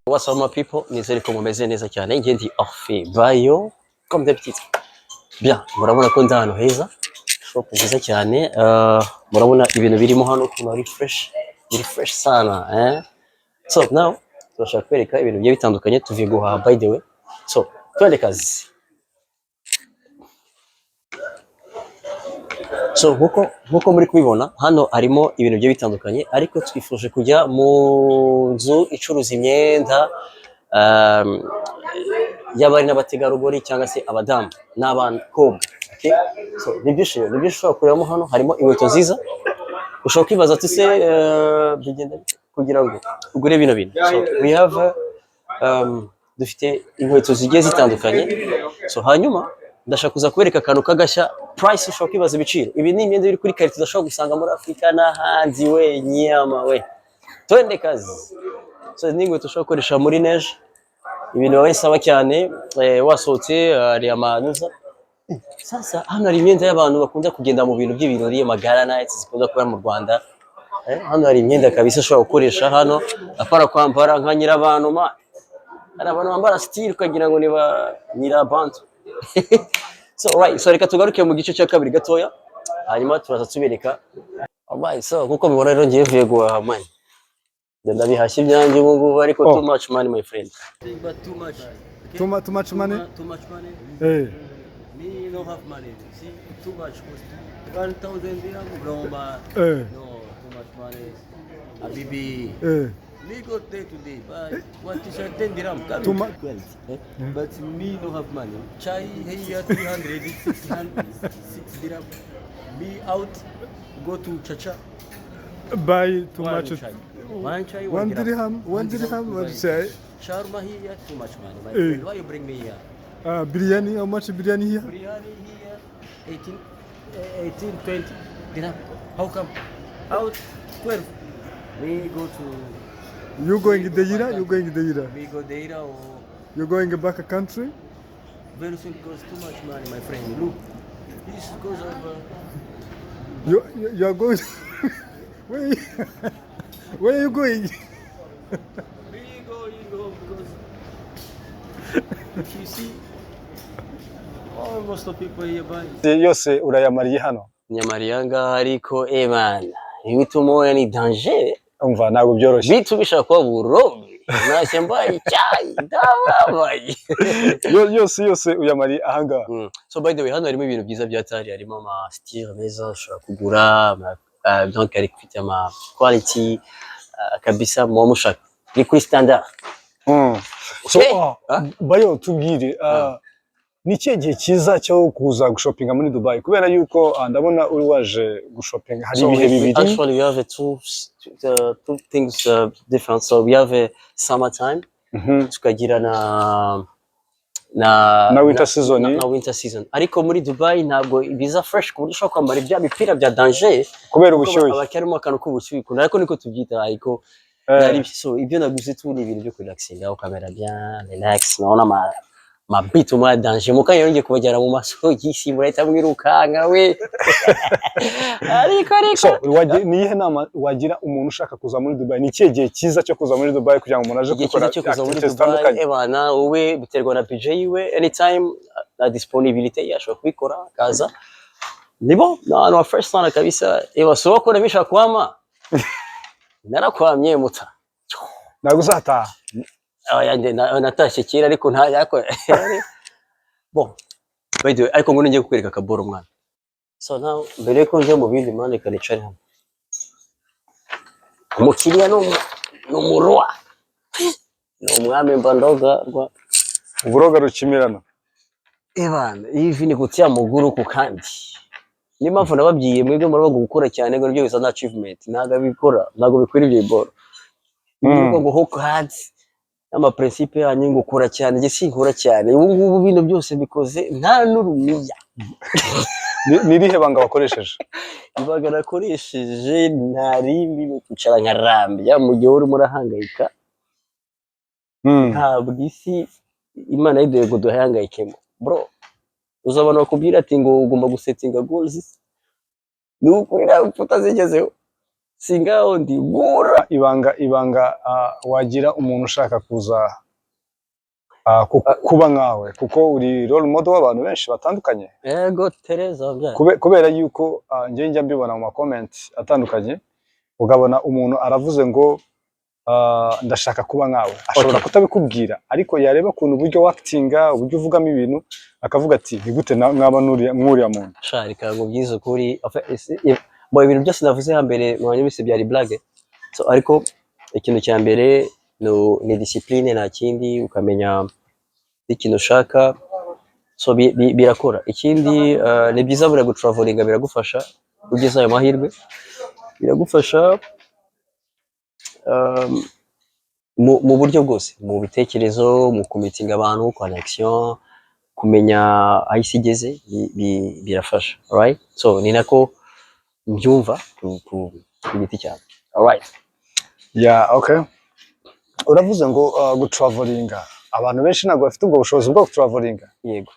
What's up my people, nizere ko mumeze neza cyane. Nge ndi Orphe Bayo comme d'habitude. Bien, murabona ko ndano heza shop nziza cyane. Murabona ibintu birimo hano ko ari fresh sana So now turashaka kwereka ibintu bigiye bitandukanye tuvuye guhaha by the way. So twende kazi. So nkuko muri kubibona hano harimo ibintu bigiye bitandukanye, ariko twifuje kujya mu nzu icuruza imyenda y'abari n'abategarugori cyangwa se abadamu n'abakobwa. Okay, so nibyo ushobora kureba hano. Harimo inkweto nziza ushobora kwibaza ati se bigenda kugira ngo ugure bino bintu. So we have dufite inkweto zigiye zitandukanye. So hanyuma ndashaka kuza kubereka akantu kagashya price ushobora kwibaza ibiciro. Ibi ni imyenda iri kuri karite udashobora gusanga muri Afrika n'ahandi we nyama we. Twende kazi. So ni inkweto ushobora gukoresha muri neige, ibintu wawe saba cyane wasohotse ari amanuza. Sasa hano hari imyenda y'abantu bakunda kugenda mu bintu by'ibirori, magara nights zikunda kuba mu Rwanda. Hano hari imyenda kabisa ushobora gukoresha hano, apara kwambara nka nyirabantu ma. Hari abantu bambara style ukagira ngo ni ba nyirabantu. So right, so reka tugaruke mu gice cya kabiri gatoya, hanyuma turaza tubereka. Alright, so nkuko mubona rero ngiye vuye guhaha money. Ndabihashye ibyanjye ubu ngubu, ariko too much money my friend. But too much. Okay? Too much money? Too much money. Hey. Me don't have money. See, too much cost. 1,000 dirham, bro, but no, too much money. Habibi. Me go there today, but what is 10 dirham? Too much. But me don't have money. Chai here 300, 6 dirham. Me out, go to Chacha. Buy too much. One chai, 1 dirham. 1 dirham. What say? Shawarma here, too much money. My friend, why you bring me here? Biryani, how much biryani here? Biryani here, 18, 20 dirham. How come? Out 12. We go to. You going to Deira? You going to Deira? We go Deira or. You going back a country? Very soon costs too much money, my friend. Look, this goes over. You are going. Where are you going? We go because if you see, most of people here buy. Yose urayamariye hano. Nyamariyanga ariko man, ibituma ni danger. Umva ntabwo byoroshye. Bitu bishaka burobi. Nashye mbaye icyayi ndababaye. Yose uyamariye ahanga. So by the way, hano harimo ibintu byiza byatari, harimo ama style meza ushobora kugura, donc ari kwita ama quality kabisa mu mushaka. Ni kuri standard. So Bayo tubwire ni kihe gihe cyiza cyo kuza gushopinga muri Dubai, kubera yuko ndabona uri waje gushopinga hari ibihe bibiri. Actually we have two things different. So we have summer time, tukagira na winter season. Na winter season. Ariko muri Dubai ntabwo biza fresh ku buryo ushobora kwambara ibya bipira bya danger kubera ubushyuhe. Abakarimo akantu k'ubushyuhe, ariko niko tubyita. Ariko so ibyo naguze tu ni ibintu byo relaxinga, ukamera bien relax. Naona ma BITUMA danger mukanya yongeye kubajyana mu maso y'isi murahita mwirukanga we. Ariko so nihe nama wagira umuntu ushaka kuza muri Dubai? Ni kihe gihe cyiza cyo kuza muri Dubai kugira ngo umuntu aje gukora activities zitandukanye? Ebana wowe biterwa na budget yiwe, anytime na disponibility yashobora kubikora kaza. Nibo no first time kabisa so ko nabisha kwama narakwamye muta naguzata yande natashye kera, ariko nta yako bon by the way, ariko ngo ngiye kukwereka kaboro mwana. So now mbere ko nje mu bindi mane kanicari hano, umukiriya no murwa no umwami mbandoga rwa uburoga rukimirana. Ebana ivi ni kutia muguru ku kandi ni mpamvu nababyiye mwebwe muri gukora cyane ngo byo bisa na achievement ntago bikora, ntago bikwira ibyo boro ngo hook hands ama principe yanyu ngukora cyane nge sinkora cyane. Ubu ngubu bino byose bikoze nta n'urumiya. Nirihe banga wakoresheje? Ibanga nakoresheje ntarindi no kwicara nkarambya mu gihe uri murahangayika. Ntabwo isi Imana yiduye ngo duhangayikemo bro. Uzabona kubwira ati ngo ugomba gusettinga goals, ni ukurira utazigeze singaho ndi gura ibanga wagira umuntu ushaka kuza kuba nkawe kuko uri role model w'abantu benshi batandukanye. Yego Tereza bya. Kubera yuko njye njya mbibona mu comment atandukanye ugabona umuntu aravuze ngo ndashaka kuba nkawe, ashobora kutabikubwira ariko yareba kuntu uburyo wactinga, uburyo uvugamo ibintu akavuga ati ni gute mwaba nk'uriya muntu. Shari kango byiza kuri bo ibintu byose navuze hambere mwanya bise byari blague. So ariko ikintu cya mbere ni discipline, nta kindi, ukamenya ikintu ushaka, so birakora. Ikindi ni byiza buriya gutravelinga biragufasha ugeze ayo mahirwe, biragufasha mu buryo bwose, mu bitekerezo, mu kumitinga abantu, connection, kumenya aho isi igeze, birafasha. Alright, so ni nako mbyumva ku giti cyane. Alright, yeah, okay. Uravuze ngo gutravelinga abantu benshi ntabwo bafite ubwo bushobozi bwo gutravelinga. Yego.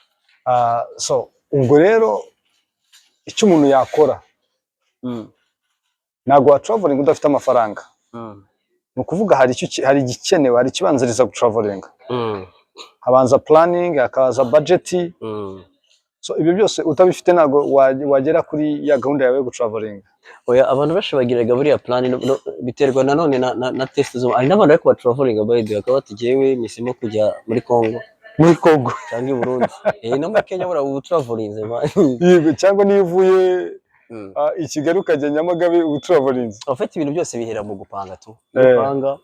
So ubwo rero icyo umuntu yakora ntabwo watravelinga udafite amafaranga. Ni ukuvuga hari igikenewe, hari ikibanziriza gutravelinga. Habanza planning, hakaza budget. So ibyo byose utabifite ntabwo wagera kuri ya gahunda yawe yo gutravelinga. Oya, abantu benshi bagiraga buriya plan biterwa nanone na test zo. Ari n'abantu ariko batravelinga bayidi bakaba tugiyewe misimo kujya muri Congo cyangwa i Burundi. No muri Kenya bura utravelinze yego, cyangwa niyo uvuye i Kigali ukajya Nyamagabe utravelinze. Afite ibintu byose bihera mu gupanga tu. Gupanga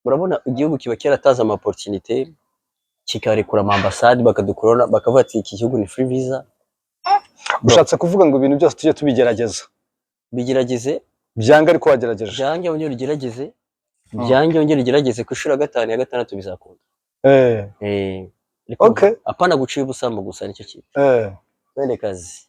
urabona igihugu kiba cyarataza ama opportunité kikarekura ama ambassade bakadukorona bakavuga ati iki gihugu ni free visa. Ushatse kuvuga ngo ibintu byose tujye tubigerageza. Bigerageze byanga ariko wagerageje. Byange wongera ugerageze. Byange wongera ugerageze ku ishuri 5 ya 6 bizakunda. Okay. Apana guciye ubusamba gusa nicyo kintu. Wende kazi.